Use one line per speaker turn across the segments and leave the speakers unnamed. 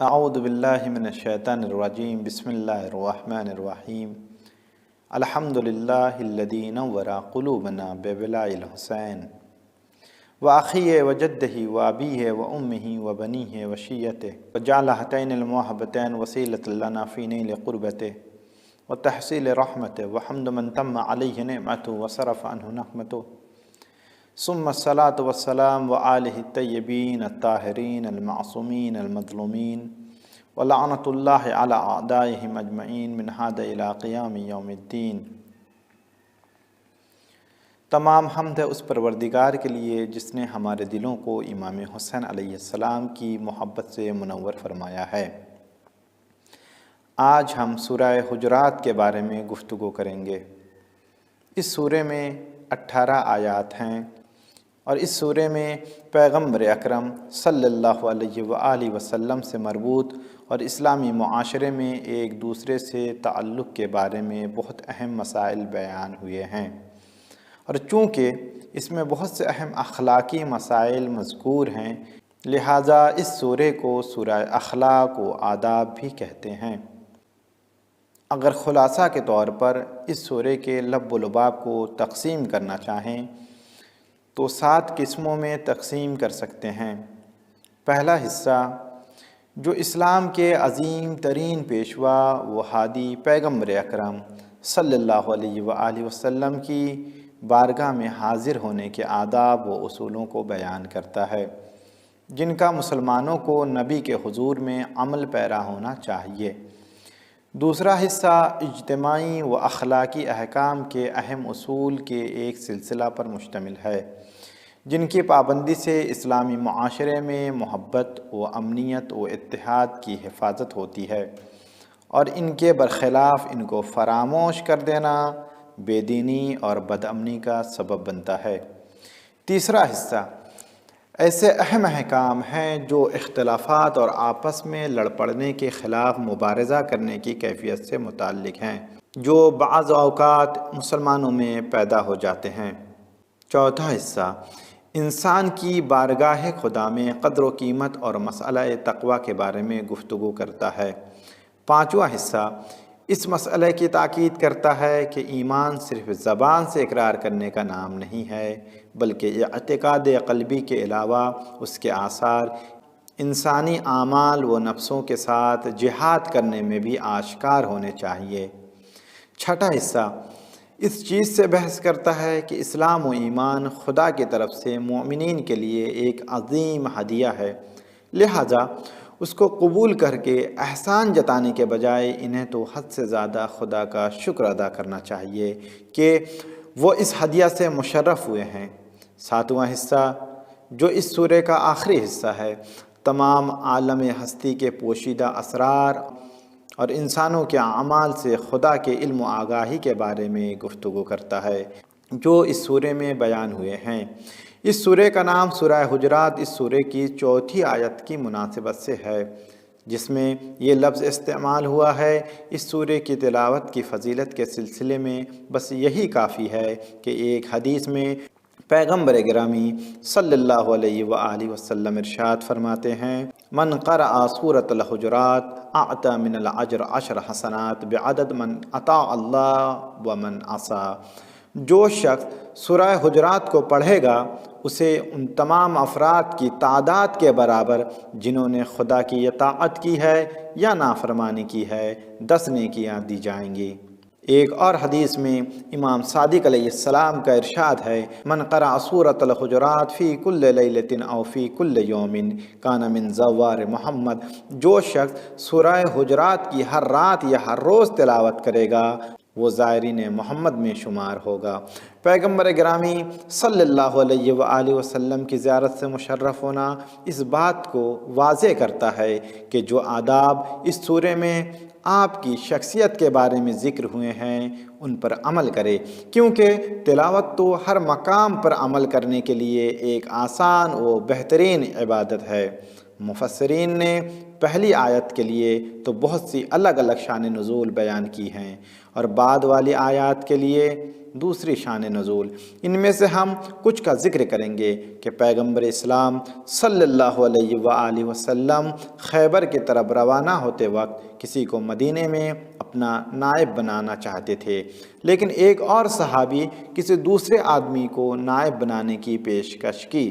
اعوذ باللہ من الشیطان الرجیم بسم اللہ الرحمن الرحیم الحمدللہ الذی نور قلوبنا بولاء الحسین وأخیہ وجدہ وابیہ وامہ وبنیہ وشیتہ وجعل ہاتین المحبتین وسیلۃ لنا فی نیل قربتہ وتحصیل رحمتہ وحمد من تم علیہ نعمتہ وصرف عنہ نقمتہ ثم الصلاة والسلام وآلہ الطیبین الطاہرین المعصومین المظلومین ولعنۃ اللہ علی اعدائہم اجمعین من ھذا الی قیام یوم الدین۔ تمام حمد ہے اس پروردگار کے لیے جس نے ہمارے دلوں کو امام حسین علیہ السلام کی محبت سے منور فرمایا ہے۔ آج ہم سورہ حجرات کے بارے میں گفتگو کریں گے۔ اس سورہ میں 18 آیات ہیں اور اس سورہ میں پیغمبر اکرم صلی اللہ علیہ وآلہ وسلم سے مربوط اور اسلامی معاشرے میں ایک دوسرے سے تعلق کے بارے میں بہت اہم مسائل بیان ہوئے ہیں، اور چونکہ اس میں بہت سے اہم اخلاقی مسائل مذکور ہیں لہٰذا اس سورہ کو سورہ اخلاق و آداب بھی کہتے ہیں۔ اگر خلاصہ کے طور پر اس سورہ کے لب و لباب کو تقسیم کرنا چاہیں تو 7 قسموں میں تقسیم کر سکتے ہیں۔ پہلا حصہ جو اسلام کے عظیم ترین پیشوا و ہادی پیغمبر اکرم صلی اللہ علیہ وآلہ وسلم کی بارگاہ میں حاضر ہونے کے آداب و اصولوں کو بیان کرتا ہے، جن کا مسلمانوں کو نبی کے حضور میں عمل پیرا ہونا چاہیے۔ دوسرا حصہ اجتماعی و اخلاقی احکام کے اہم اصول کے ایک سلسلہ پر مشتمل ہے، جن کی پابندی سے اسلامی معاشرے میں محبت و امنیت و اتحاد کی حفاظت ہوتی ہے، اور ان کے برخلاف ان کو فراموش کر دینا بے دینی اور بد امنی کا سبب بنتا ہے۔ تیسرا حصہ ایسے اہم احکام ہیں جو اختلافات اور آپس میں لڑ پڑنے کے خلاف مبارزہ کرنے کی کیفیت سے متعلق ہیں، جو بعض اوقات مسلمانوں میں پیدا ہو جاتے ہیں۔ چوتھا حصہ انسان کی بارگاہ خدا میں قدر و قیمت اور مسئلہ تقوی کے بارے میں گفتگو کرتا ہے۔ پانچواں حصہ اس مسئلے کی تاکید کرتا ہے کہ ایمان صرف زبان سے اقرار کرنے کا نام نہیں ہے، بلکہ اعتقاد قلبی کے علاوہ اس کے آثار انسانی اعمال و نفسوں کے ساتھ جہاد کرنے میں بھی آشکار ہونے چاہیے۔ چھٹا حصہ اس چیز سے بحث کرتا ہے کہ اسلام و ایمان خدا کی طرف سے مومنین کے لیے ایک عظیم ہدیہ ہے، لہٰذا اس کو قبول کر کے احسان جتانے کے بجائے انہیں تو حد سے زیادہ خدا کا شکر ادا کرنا چاہیے کہ وہ اس ہدیہ سے مشرف ہوئے ہیں۔ ساتواں حصہ جو اس سورہ کا آخری حصہ ہے، تمام عالم ہستی کے پوشیدہ اسرار اور انسانوں کے اعمال سے خدا کے علم و آگاہی کے بارے میں گفتگو کرتا ہے، جو اس سورہ میں بیان ہوئے ہیں۔ اس سورہ کا نام سورہ حجرات اس سورہ کی 4 آیت کی مناسبت سے ہے، جس میں یہ لفظ استعمال ہوا ہے۔ اس سورہ کی تلاوت کی فضیلت کے سلسلے میں بس یہی کافی ہے کہ ایک حدیث میں پیغمبر گرامی صلی اللہ علیہ وآلہ وسلم ارشاد فرماتے ہیں: من قرأ سورۃ الحجرات اعطى من الاجر 10 حسنات بعدد من اطاع اللہ ومن عصى۔ جو شخص سورہ حجرات کو پڑھے گا اسے ان تمام افراد کی تعداد کے برابر جنہوں نے خدا کی اطاعت کی ہے یا نافرمانی کی ہے 10 نیکیاں دی جائیں گی۔ ایک اور حدیث میں امام صادق علیہ السلام کا ارشاد ہے: من قرأ سورۃ الحجرات فی کل لیلۃ او فی کل یوم کان من زوار محمد۔ جو شخص سورہ حجرات کی ہر رات یا ہر روز تلاوت کرے گا وہ زائرین محمد میں شمار ہوگا۔ پیغمبر گرامی صلی اللہ علیہ وآلہ وسلم کی زیارت سے مشرف ہونا اس بات کو واضح کرتا ہے کہ جو آداب اس سورہ میں آپ کی شخصیت کے بارے میں ذکر ہوئے ہیں ان پر عمل کرے، کیونکہ تلاوت تو ہر مقام پر عمل کرنے کے لیے ایک آسان و بہترین عبادت ہے۔ مفسرین نے پہلی آیت کے لیے تو بہت سی الگ الگ شان نزول بیان کی ہیں، اور بعد والی آیات کے لیے دوسری شان نزول۔ ان میں سے ہم کچھ کا ذکر کریں گے کہ پیغمبر اسلام صلی اللہ علیہ وآلہ وسلم خیبر کی طرف روانہ ہوتے وقت کسی کو مدینے میں اپنا نائب بنانا چاہتے تھے، لیکن ایک اور صحابی کسی دوسرے آدمی کو نائب بنانے کی پیشکش کی۔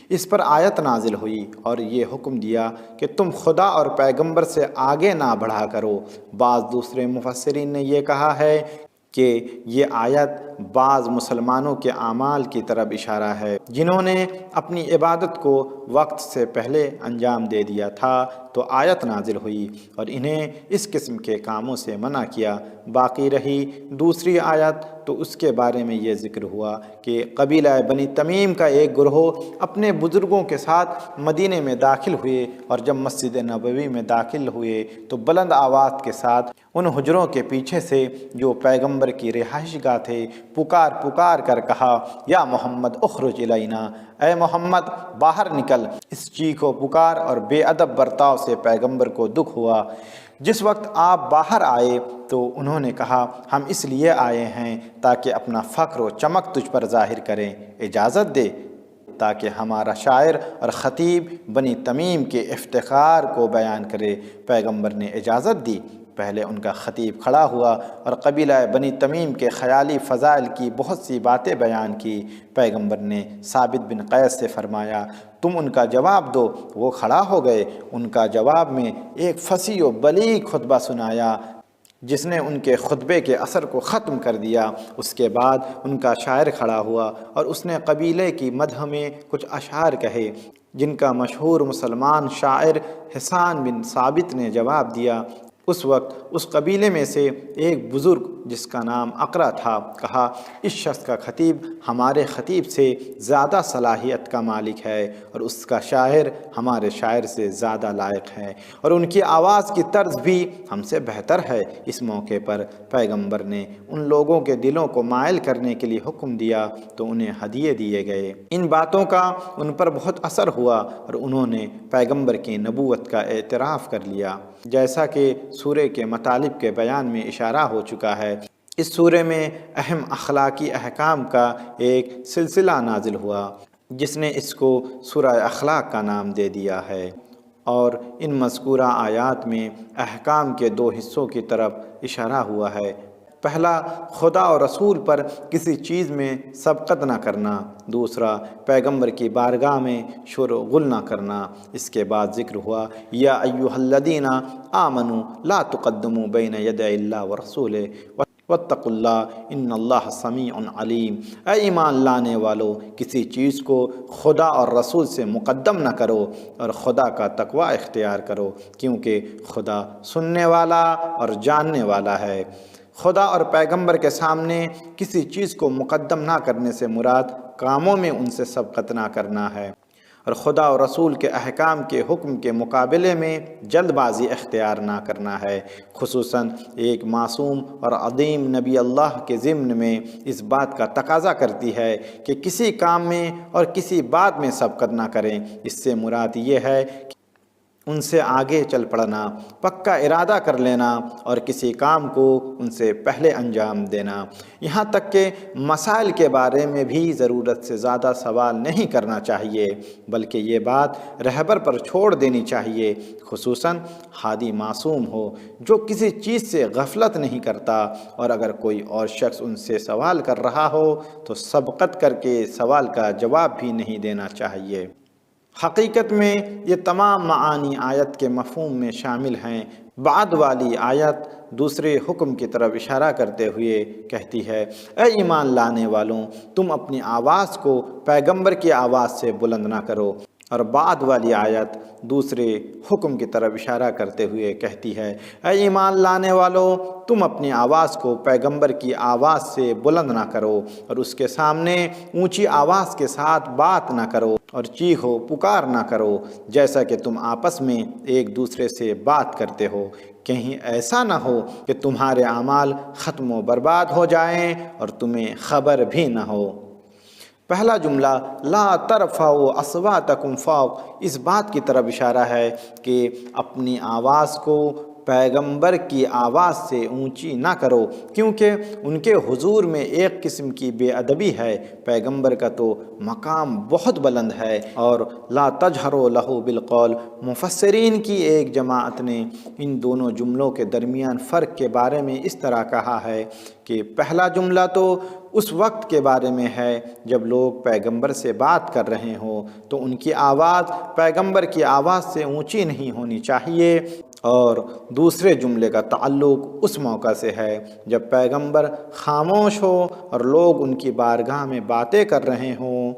اس پر آیت نازل ہوئی اور یہ حکم دیا کہ تم خدا اور پیغمبر سے آگے نہ بڑھا کرو۔ بعض دوسرے مفسرین نے یہ کہا ہے کہ یہ آیت بعض مسلمانوں کے اعمال کی طرف اشارہ ہے جنہوں نے اپنی عبادت کو وقت سے پہلے انجام دے دیا تھا، تو آیت نازل ہوئی اور انہیں اس قسم کے کاموں سے منع کیا۔ باقی رہی دوسری آیت تو اس کے بارے میں یہ ذکر ہوا کہ قبیلہ بنی تمیم کا ایک گروہ اپنے بزرگوں کے ساتھ مدینے میں داخل ہوئے، اور جب مسجد نبوی میں داخل ہوئے تو بلند آواز کے ساتھ ان حجروں کے پیچھے سے جو پیغمبر کی رہائش گاہ تھے پکار کر کہا، یا محمد اخرج الینا، اے محمد باہر نکل۔ اس چیخ و پکار اور بے ادب برتاؤ سے پیغمبر کو دکھ ہوا۔ جس وقت آپ باہر آئے تو انہوں نے کہا، ہم اس لیے آئے ہیں تاکہ اپنا فخر و چمک تجھ پر ظاہر کریں، اجازت دے تاکہ ہمارا شاعر اور خطیب بنی تمیم کے افتخار کو بیان کرے۔ پیغمبر نے اجازت دی۔ پہلے ان کا خطیب کھڑا ہوا اور قبیلہ بنی تمیم کے خیالی فضائل کی بہت سی باتیں بیان کی۔ پیغمبر نے ثابت بن قیس سے فرمایا، تم ان کا جواب دو۔ وہ کھڑا ہو گئے۔ ان کا جواب میں ایک فصیح و بلیغ خطبہ سنایا جس نے ان کے خطبے کے اثر کو ختم کر دیا۔ اس کے بعد ان کا شاعر کھڑا ہوا اور اس نے قبیلے کی مدح میں کچھ اشعار کہے جن کا مشہور مسلمان شاعر حسان بن ثابت نے جواب دیا۔ اس وقت اس قبیلے میں سے ایک بزرگ جس کا نام اقرا تھا کہا، اس شخص کا خطیب ہمارے خطیب سے زیادہ صلاحیت کا مالک ہے، اور اس کا شاعر ہمارے شاعر سے زیادہ لائق ہے، اور ان کی آواز کی طرز بھی ہم سے بہتر ہے۔ اس موقع پر پیغمبر نے ان لوگوں کے دلوں کو مائل کرنے کے لیے حکم دیا تو انہیں ہدیے دیے گئے۔ ان باتوں کا ان پر بہت اثر ہوا اور انہوں نے پیغمبر کی نبوت کا اعتراف کر لیا۔ جیسا کہ سورہ کے مطالب کے بیان میں اشارہ ہو چکا ہے، اس سورہ میں اہم اخلاقی احکام کا ایک سلسلہ نازل ہوا جس نے اس کو سورہ اخلاق کا نام دے دیا ہے، اور ان مذکورہ آیات میں احکام کے دو حصوں کی طرف اشارہ ہوا ہے۔ پہلا، خدا اور رسول پر کسی چیز میں سبقت نہ کرنا۔ دوسرا، پیغمبر کی بارگاہ میں شور و غل نہ کرنا۔ اس کے بعد ذکر ہوا، یا ایھا الذین آمنوا لا تقدموا بین یدی اللہ ورسولہ واتقوا اللہ ان اللہ سمیع علیم۔ اے ایمان لانے والو، کسی چیز کو خدا اور رسول سے مقدم نہ کرو اور خدا کا تقوی اختیار کرو، کیونکہ خدا سننے والا اور جاننے والا ہے۔ خدا اور پیغمبر کے سامنے کسی چیز کو مقدم نہ کرنے سے مراد کاموں میں ان سے سبقت نہ کرنا ہے، اور خدا اور رسول کے احکام کے حکم کے مقابلے میں جلد بازی اختیار نہ کرنا ہے۔ خصوصاً ایک معصوم اور عظیم نبی اللہ کے ضمن میں اس بات کا تقاضا کرتی ہے کہ کسی کام میں اور کسی بات میں سبقت نہ کریں۔ اس سے مراد یہ ہے کہ ان سے آگے چل پڑنا، پکا ارادہ کر لینا اور کسی کام کو ان سے پہلے انجام دینا۔ یہاں تک کہ مسائل کے بارے میں بھی ضرورت سے زیادہ سوال نہیں کرنا چاہیے، بلکہ یہ بات رہبر پر چھوڑ دینی چاہیے، خصوصاً ہادی معصوم ہو جو کسی چیز سے غفلت نہیں کرتا، اور اگر کوئی اور شخص ان سے سوال کر رہا ہو تو سبقت کر کے سوال کا جواب بھی نہیں دینا چاہیے۔ حقیقت میں یہ تمام معانی آیت کے مفہوم میں شامل ہیں۔ بعد والی آیت دوسرے حکم کی طرف اشارہ کرتے ہوئے کہتی ہے، اے ایمان لانے والوں، تم اپنی آواز کو پیغمبر کی آواز سے بلند نہ کرو، اور بعد والی آیت دوسرے حکم کی طرف اشارہ کرتے ہوئے کہتی ہے، اے ایمان لانے والوں، تم اپنی آواز کو پیغمبر کی آواز سے بلند نہ کرو اور اس کے سامنے اونچی آواز کے ساتھ بات نہ کرو اور چیخ و پکار نہ کرو جیسا کہ تم آپس میں ایک دوسرے سے بات کرتے ہو، کہیں ایسا نہ ہو کہ تمہارے اعمال ختم و برباد ہو جائیں اور تمہیں خبر بھی نہ ہو۔ پہلا جملہ لا ترفعوا اصواتکم فوق اس بات کی طرف اشارہ ہے کہ اپنی آواز کو پیغمبر کی آواز سے اونچی نہ کرو، کیونکہ ان کے حضور میں ایک قسم کی بے ادبی ہے، پیغمبر کا تو مقام بہت بلند ہے۔ اور لا تجہروا لہ بالقول، مفسرین کی ایک جماعت نے ان دونوں جملوں کے درمیان فرق کے بارے میں اس طرح کہا ہے کہ پہلا جملہ تو اس وقت کے بارے میں ہے جب لوگ پیغمبر سے بات کر رہے ہوں تو ان کی آواز پیغمبر کی آواز سے اونچی نہیں ہونی چاہیے، اور دوسرے جملے کا تعلق اس موقع سے ہے جب پیغمبر خاموش ہو اور لوگ ان کی بارگاہ میں باتیں کر رہے ہوں،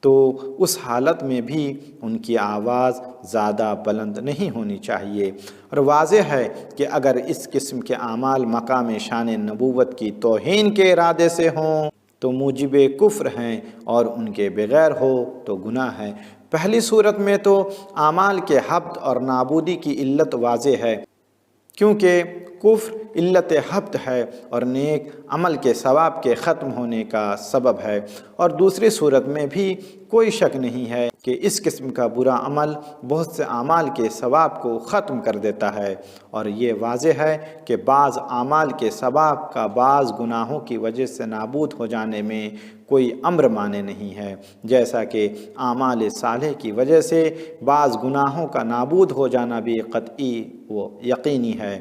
تو اس حالت میں بھی ان کی آواز زیادہ بلند نہیں ہونی چاہیے۔ اور واضح ہے کہ اگر اس قسم کے اعمال مقام شان نبوت کی توہین کے ارادے سے ہوں تو موجب کفر ہیں، اور ان کے بغیر ہو تو گناہ ہے۔ پہلی صورت میں تو اعمال کے حبط اور نابودی کی علت واضح ہے، کیونکہ کفر علت حبط ہے اور نیک عمل کے ثواب کے ختم ہونے کا سبب ہے، اور دوسری صورت میں بھی کوئی شک نہیں ہے کہ اس قسم کا برا عمل بہت سے اعمال کے ثواب کو ختم کر دیتا ہے، اور یہ واضح ہے کہ بعض اعمال کے ثواب کا بعض گناہوں کی وجہ سے نابود ہو جانے میں کوئی امر مانے نہیں ہے، جیسا کہ اعمال صالح کی وجہ سے بعض گناہوں کا نابود ہو جانا بھی قطعی و یقینی ہے۔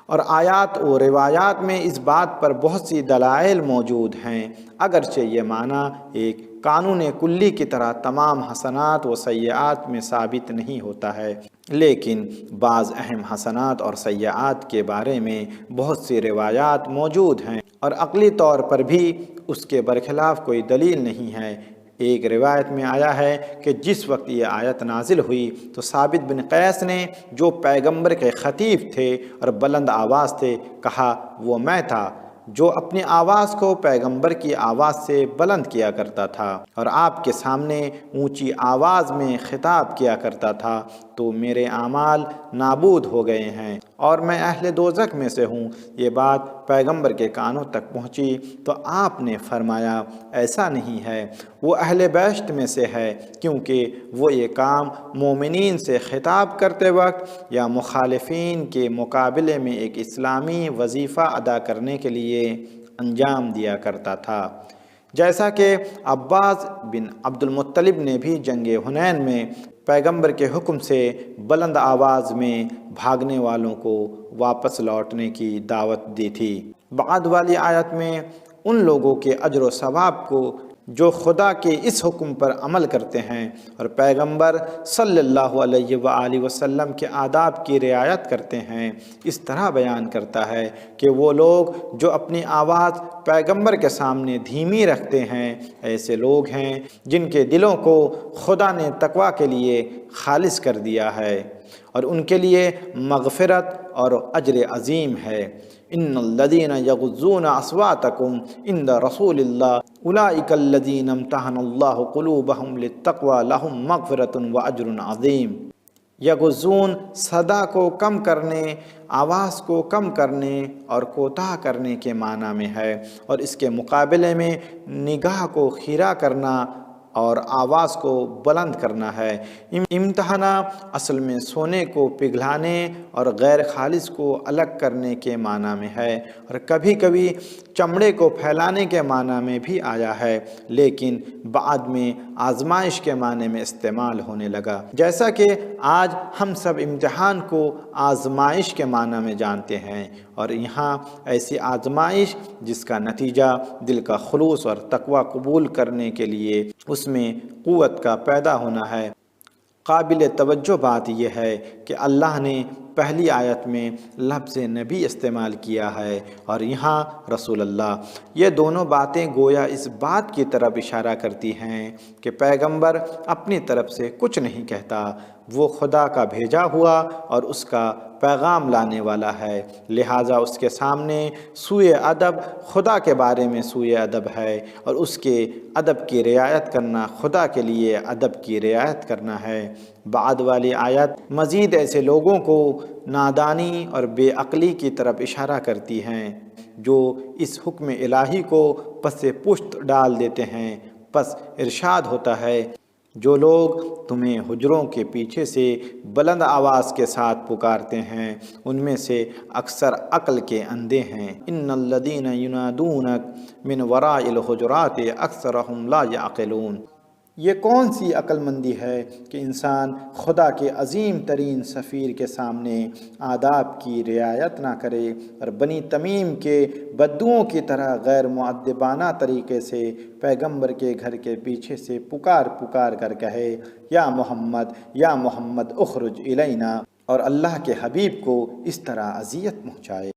اور آیات و روایات میں اس بات پر بہت سی دلائل موجود ہیں، اگرچہ یہ معنی ایک قانون کلی کی طرح تمام حسنات و سیئات میں ثابت نہیں ہوتا ہے، لیکن بعض اہم حسنات اور سیئات کے بارے میں بہت سی روایات موجود ہیں، اور عقلی طور پر بھی اس کے برخلاف کوئی دلیل نہیں ہے۔ ایک روایت میں آیا ہے کہ جس وقت یہ آیت نازل ہوئی تو ثابت بن قیس نے، جو پیغمبر کے خطیب تھے اور بلند آواز تھے، کہا وہ میں تھا جو اپنی آواز کو پیغمبر کی آواز سے بلند کیا کرتا تھا اور آپ کے سامنے اونچی آواز میں خطاب کیا کرتا تھا، تو میرے اعمال نابود ہو گئے ہیں اور میں اہل دوزخ میں سے ہوں۔ یہ بات پیغمبر کے کانوں تک پہنچی تو آپ نے فرمایا ایسا نہیں ہے، وہ اہل بہشت میں سے ہے، کیونکہ وہ یہ کام مومنین سے خطاب کرتے وقت یا مخالفین کے مقابلے میں ایک اسلامی وظیفہ ادا کرنے کے لیے انجام دیا کرتا تھا، جیسا کہ عباس بن عبد المطلب نے بھی جنگ حنین میں پیغمبر کے حکم سے بلند آواز میں بھاگنے والوں کو واپس لوٹنے کی دعوت دی تھی۔ بعد والی آیت میں ان لوگوں کے اجر و ثواب کو جو خدا کے اس حکم پر عمل کرتے ہیں اور پیغمبر صلی اللہ علیہ وآلہ وسلم کے آداب کی رعایت کرتے ہیں، اس طرح بیان کرتا ہے کہ وہ لوگ جو اپنی آواز پیغمبر کے سامنے دھیمی رکھتے ہیں، ایسے لوگ ہیں جن کے دلوں کو خدا نے تقوی کے لیے خالص کر دیا ہے، اور ان کے لیے مغفرت اور اجر عظیم ہے۔ ان الذین یغضون اصواتکم عند رسول اللہ اولئک الذین امتحن اللہ قلوبہم للتقوی لہم مغفرۃ واجر عظیم۔ یغضون صدا کو کم کرنے، آواز کو کم کرنے اور کوتاہ کرنے کے معنی میں ہے، اور اس کے مقابلے میں نگاہ کو خیرہ کرنا اور آواز کو بلند کرنا ہے۔ امتحانہ اصل میں سونے کو پگھلانے اور غیر خالص کو الگ کرنے کے معنی میں ہے، اور کبھی کبھی چمڑے کو پھیلانے کے معنی میں بھی آیا ہے، لیکن بعد میں آزمائش کے معنی میں استعمال ہونے لگا، جیسا کہ آج ہم سب امتحان کو آزمائش کے معنی میں جانتے ہیں، اور یہاں ایسی آزمائش جس کا نتیجہ دل کا خلوص اور تقوی قبول کرنے کے لیے اس میں قوت کا پیدا ہونا ہے۔ قابل توجہ بات یہ ہے کہ اللہ نے پہلی آیت میں لفظ نبی استعمال کیا ہے اور یہاں رسول اللہ۔ یہ دونوں باتیں گویا اس بات کی طرف اشارہ کرتی ہیں کہ پیغمبر اپنی طرف سے کچھ نہیں کہتا، وہ خدا کا بھیجا ہوا اور اس کا پیغام لانے والا ہے، لہٰذا اس کے سامنے سوئے ادب خدا کے بارے میں سوئے ادب ہے، اور اس کے ادب کی رعایت کرنا خدا کے لیے ادب کی رعایت کرنا ہے۔ بعد والی آیت مزید ایسے لوگوں کو نادانی اور بے عقلی کی طرف اشارہ کرتی ہیں جو اس حکم الہی کو پس پشت ڈال دیتے ہیں۔ پس ارشاد ہوتا ہے جو لوگ تمہیں حجروں کے پیچھے سے بلند آواز کے ساتھ پکارتے ہیں ان میں سے اکثر عقل کے اندھے ہیں۔ ان الذین ینادونک من وراء الحجرات اکثرهم لا یعقلون۔ یہ کون سی عقل مندی ہے کہ انسان خدا کے عظیم ترین سفیر کے سامنے آداب کی رعایت نہ کرے اور بنی تمیم کے بدوؤں کی طرح غیر مؤدبانہ طریقے سے پیغمبر کے گھر کے پیچھے سے پکار پکار کر کہے یا محمد اخرج الینا، اور اللہ کے حبیب کو اس طرح اذیت پہنچائے۔